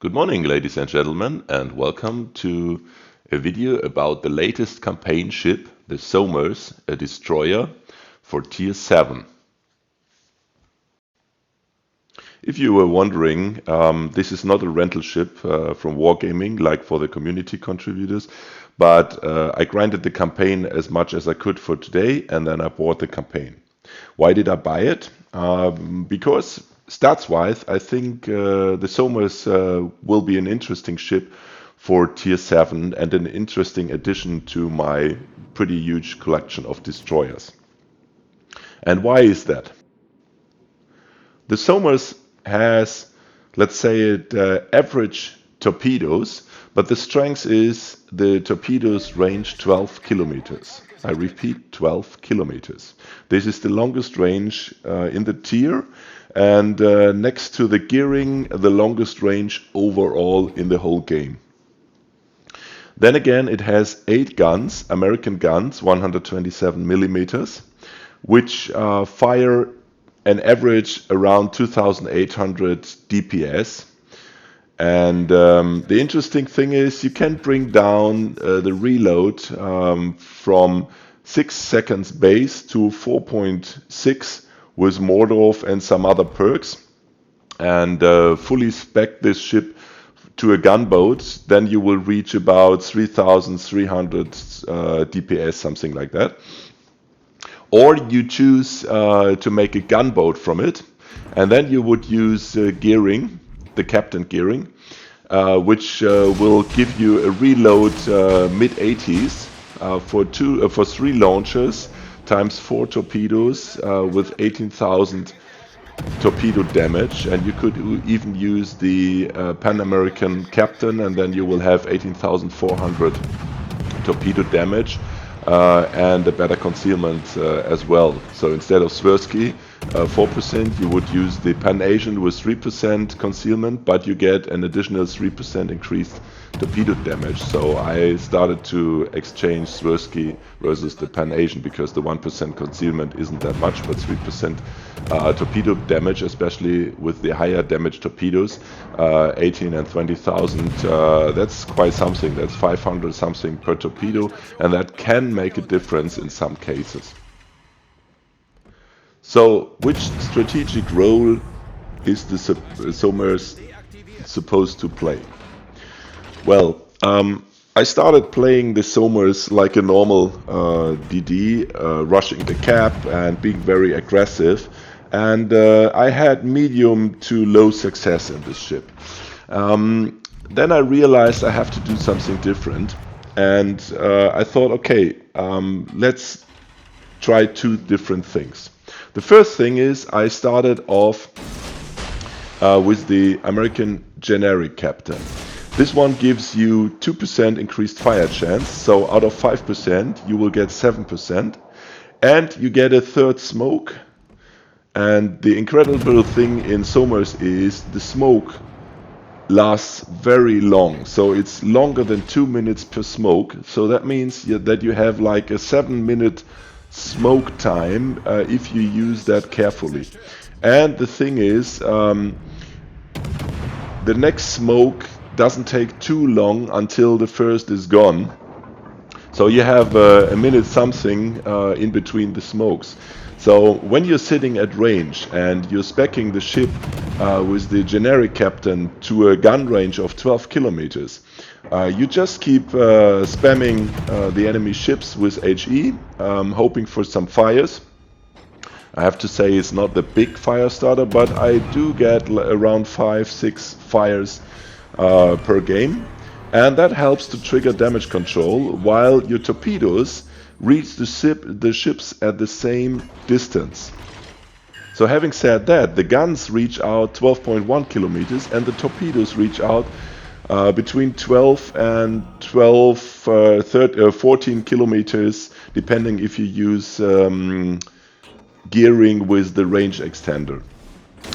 Good morning, ladies and gentlemen, and welcome to a video about the latest campaign ship, the SOMERS, a destroyer for Tier 7. If you were wondering, this is not a rental ship from Wargaming like for the community contributors, but I grinded the campaign as much as I could for today, and then I bought the campaign. Why did I buy it? Because stats-wise, I think the SOMERS will be an interesting ship for Tier 7 and an interesting addition to my pretty huge collection of destroyers. And why is that? The SOMERS has, let's say it, average torpedoes, but the strength is the torpedoes range 12 kilometers. I repeat, 12 kilometers. This is the longest range in the tier, and next to the gearing, the longest range overall in the whole game. Then again, it has 8 guns, American guns, 127 millimeters, which fire an average around 2,800 DPS. And the interesting thing is you can bring down the reload from 6 seconds base to 4.6 with Mordorf and some other perks, and fully spec this ship to a gunboat, then you will reach about 3,300 DPS, something like that. Or you choose to make a gunboat from it, and then you would use gearing, the captain gearing, which will give you a reload mid-80s for 3 launchers times 4 torpedoes with 18,000 torpedo damage, and you could even use the Pan American captain, and then you will have 18,400 torpedo damage. And a better concealment as well. So instead of Swirsky 4%, you would use the Pan Asian with 3% concealment, but you get an additional 3% increased torpedo damage. So I started to exchange Swirsky versus the Pan Asian because the 1% concealment isn't that much, but 3% torpedo damage, especially with the higher damage torpedoes, 18 and 20,000, that's quite something. That's 500 something per torpedo, and that can make a difference in some cases. So, which strategic role is the SOMERS supposed to play? Well, I started playing the SOMERS like a normal DD, rushing the cap and being very aggressive, and I had medium to low success in this ship. Then I realized I have to do something different, and I thought, okay, let's try 2 different things. The first thing is I started off with the American generic captain. This one gives you 2% increased fire chance, so out of 5% you will get 7%, and you get a 3rd smoke. And the incredible thing in SOMERS is the smoke lasts very long, so it's longer than 2 minutes per smoke. So that means that you have like a 7-minute smoke time if you use that carefully. And the thing is, the next smoke doesn't take too long until the first is gone. So you have a minute something in between the smokes. So when you're sitting at range and you're speccing the ship with the generic captain to a gun range of 12 kilometers, you just keep spamming the enemy ships with HE, hoping for some fires. I have to say it's not the big fire starter, but I do get around 5-6 fires per game, and that helps to trigger damage control while your torpedoes reach the ships at the same distance. So having said that, the guns reach out 12.1 kilometers and the torpedoes reach out between 12 and 14 kilometers, depending if you use gearing with the range extender.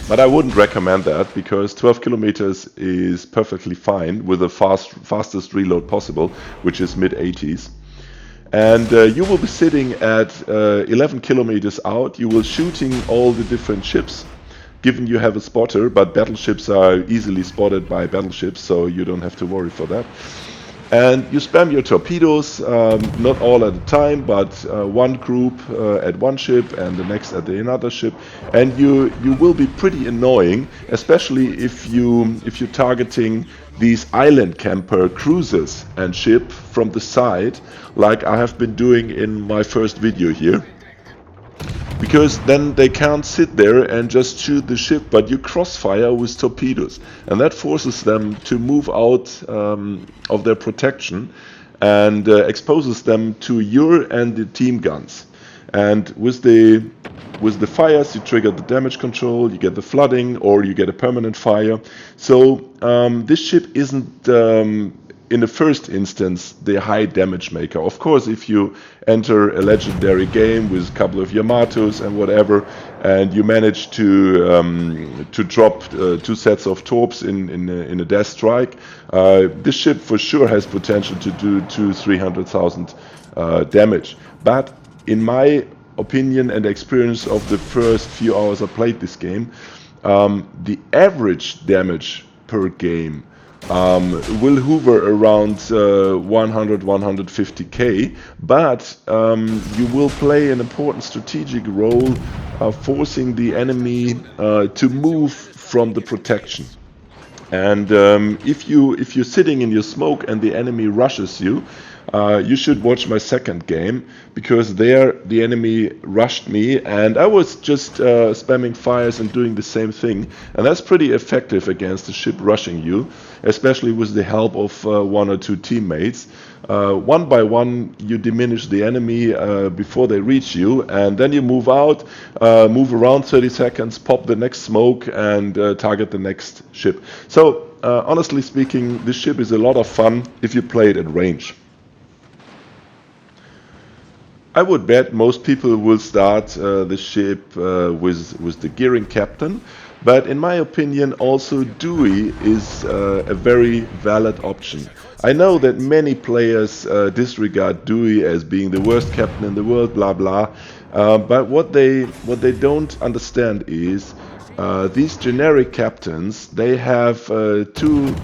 But I wouldn't recommend that because 12 kilometers is perfectly fine with the fastest reload possible, which is mid-80s. And you will be sitting at 11 kilometers out. You will shooting all the different ships, given you have a spotter, but battleships are easily spotted by battleships, so you don't have to worry for that. And you spam your torpedoes, not all at a time, but one group at one ship and the next at the another ship. And you will be pretty annoying, especially if you're targeting these island camper cruisers and ship from the side, like I have been doing in my first video here. Because then they can't sit there and just shoot the ship, but you crossfire with torpedoes, and that forces them to move out of their protection and exposes them to your and the team guns. And with the fires, you trigger the damage control, you get the flooding, or you get a permanent fire. So this ship isn't in the first instance the high damage maker. Of course, if you enter a legendary game with a couple of Yamatos and whatever, and you manage to drop two sets of torps in a death strike, this ship for sure has potential to do 200,000-300,000 damage. But in my opinion and experience of the first few hours I played this game, the average damage per game will hover around 100-150k, but you will play an important strategic role, forcing the enemy to move from the protection. And if you're sitting in your smoke and the enemy rushes you, you should watch my second game, because there the enemy rushed me and I was just spamming fires and doing the same thing, and that's pretty effective against a ship rushing you, especially with the help of one or two teammates. One by one you diminish the enemy before they reach you, and then you move out, move around 30 seconds, pop the next smoke and target the next ship. So honestly speaking, this ship is a lot of fun if you play it at range. I would bet most people will start the ship with the gearing captain, but in my opinion also Dewey is a very valid option. I know that many players disregard Dewey as being the worst captain in the world, blah blah, but what they don't understand is these generic captains, they have two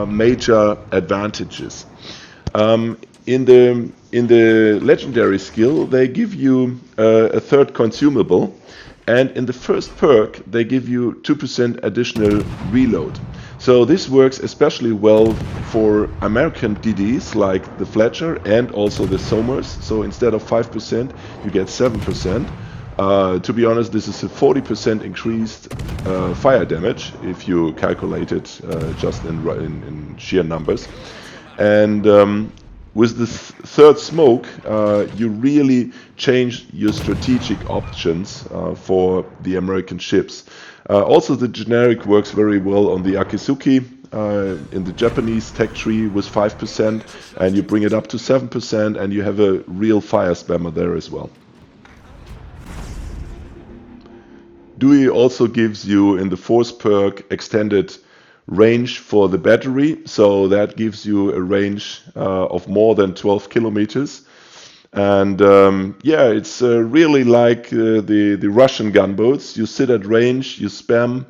major advantages. In the legendary skill, they give you a third consumable, and in the first perk, they give you 2% additional reload. So this works especially well for American DDs like the Fletcher and also the SOMERS. So instead of 5%, you get 7%. To be honest, this is a 40% increased fire damage if you calculate it just in sheer numbers. And with the third smoke, you really change your strategic options for the American ships. Also, the generic works very well on the Akizuki in the Japanese tech tree with 5%, and you bring it up to 7%, and you have a real fire spammer there as well. Dewey also gives you in the fourth perk extended range for the battery, so that gives you a range of more than 12 kilometers. And yeah, it's really like the Russian gunboats. You sit at range, you spam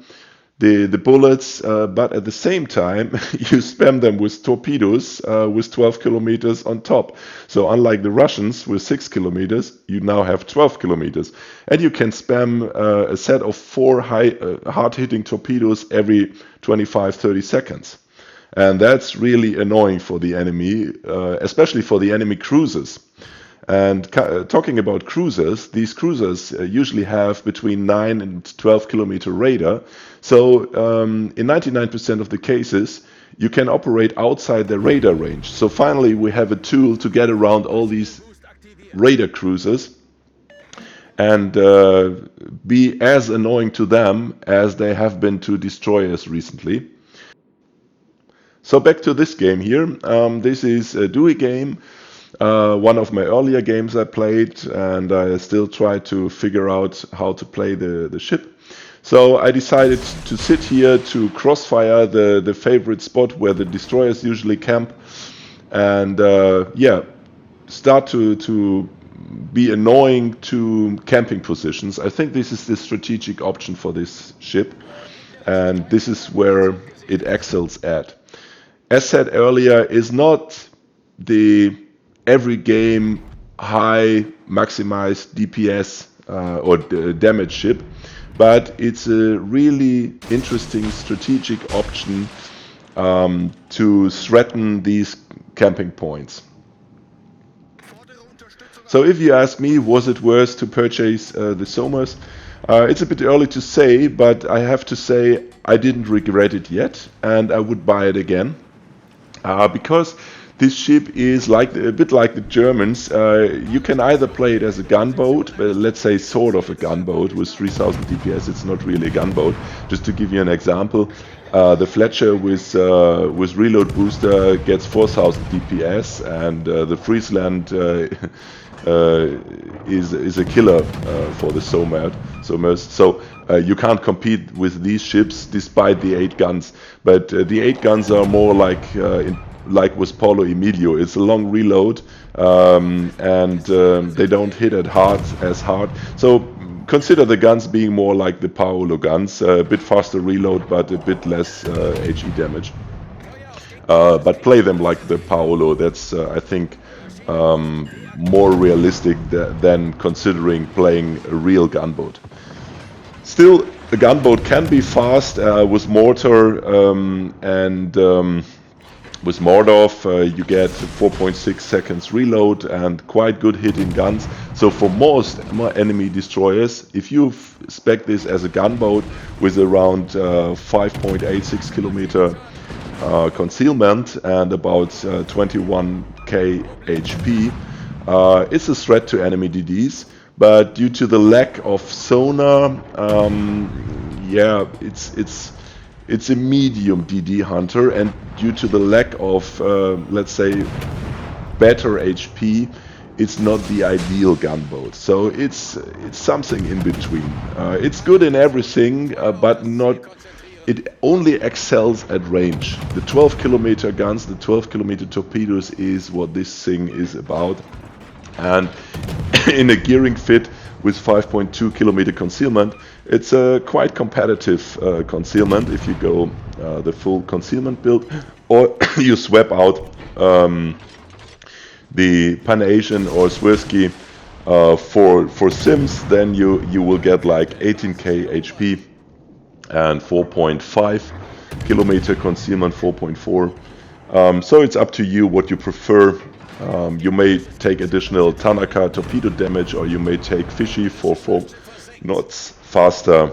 the bullets, but at the same time you spam them with torpedoes with 12 kilometers on top. So unlike the Russians with 6 kilometers, you now have 12 kilometers, and you can spam a set of 4 hard-hitting torpedoes every 25-30 seconds. And that's really annoying for the enemy, especially for the enemy cruisers. And talking about cruisers, these cruisers usually have between 9 and 12 kilometer radar. So in 99% of the cases, you can operate outside the radar range. So finally, we have a tool to get around all these radar cruisers and be as annoying to them as they have been to destroyers recently. So back to this game here. This is a Dewey game. One of my earlier games I played, and I still try to figure out how to play the ship. So I decided to sit here to crossfire the favorite spot where the destroyers usually camp, and yeah, start to be annoying to camping positions. I think this is the strategic option for this ship, and this is where it excels at. As said earlier, is not the every game high maximized DPS or damage ship, but it's a really interesting strategic option to threaten these camping points. So if you ask me, was it worth to purchase the SOMERS? It's a bit early to say, but I have to say I didn't regret it yet, and I would buy it again. Because this ship is like a bit like the Germans. You can either play it as a gunboat, let's say sort of a gunboat with 3000 DPS. It's not really a gunboat. Just to give you an example, the Fletcher with reload booster gets 4000 DPS, and the Friesland is a killer for the SOMERS. So you can't compete with these ships despite the 8 guns. But the 8 guns are more like like with Paulo Emilio. It's a long reload, and they don't hit as hard. So consider the guns being more like the Paolo guns, a bit faster reload, but a bit less HE damage. But play them like the Paolo. That's I think more realistic than considering playing a real gunboat. Still, a gunboat can be fast with mortar and with Mordov. You get 4.6 seconds reload and quite good hitting guns. So for most enemy destroyers, if you spec this as a gunboat with around 5.86 kilometer concealment and about 21k HP, it's a threat to enemy DDs. But due to the lack of sonar, yeah, it's a medium DD hunter, and due to the lack of, let's say, better HP, it's not the ideal gunboat. So it's something in between. It's good in everything, but not. It only excels at range. The 12 kilometer guns, the 12 kilometer torpedoes is what this thing is about. And in a gearing fit with 5.2 kilometer concealment, it's a quite competitive concealment if you go the full concealment build, or you swap out the Pan-Asian or Swirsky for Sims. Then you will get like 18k HP and 4.5 kilometer concealment, 4.4. So it's up to you what you prefer. You may take additional Tanaka torpedo damage, or you may take Fishy for 4 knots faster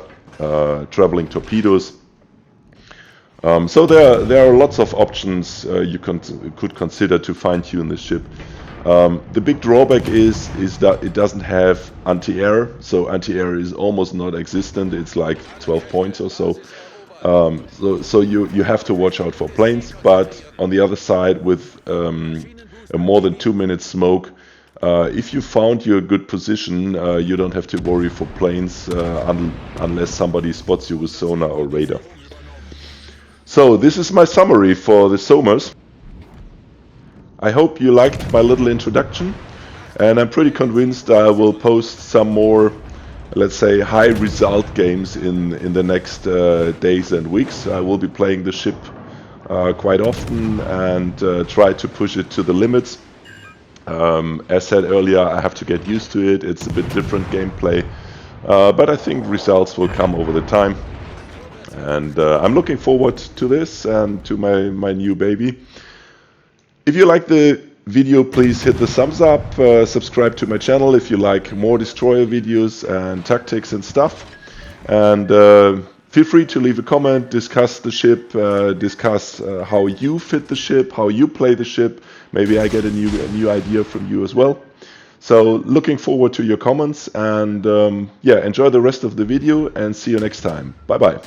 traveling torpedoes. So there are lots of options you could consider to fine-tune this ship. The big drawback is that it doesn't have anti-air, so anti-air is almost not existent. It's like 12 points or so. So you have to watch out for planes. But on the other side, with a more than 2 minute smoke, if you found your good position, you don't have to worry for planes unless somebody spots you with sonar or radar. So this is my summary for the SOMERS. I hope you liked my little introduction, and I'm pretty convinced I will post some more, let's say, high result games in the next days and weeks. I will be playing the ship quite often and try to push it to the limits. As said earlier, I have to get used to it. It's a bit different gameplay, but I think results will come over the time. And I'm looking forward to this and to my new baby. If you like the video, please hit the thumbs up, subscribe to my channel if you like more destroyer videos and tactics and stuff. And feel free to leave a comment, discuss the ship, discuss how you fit the ship, how you play the ship. Maybe I get a new idea from you as well. So looking forward to your comments, and yeah, enjoy the rest of the video and see you next time. Bye bye.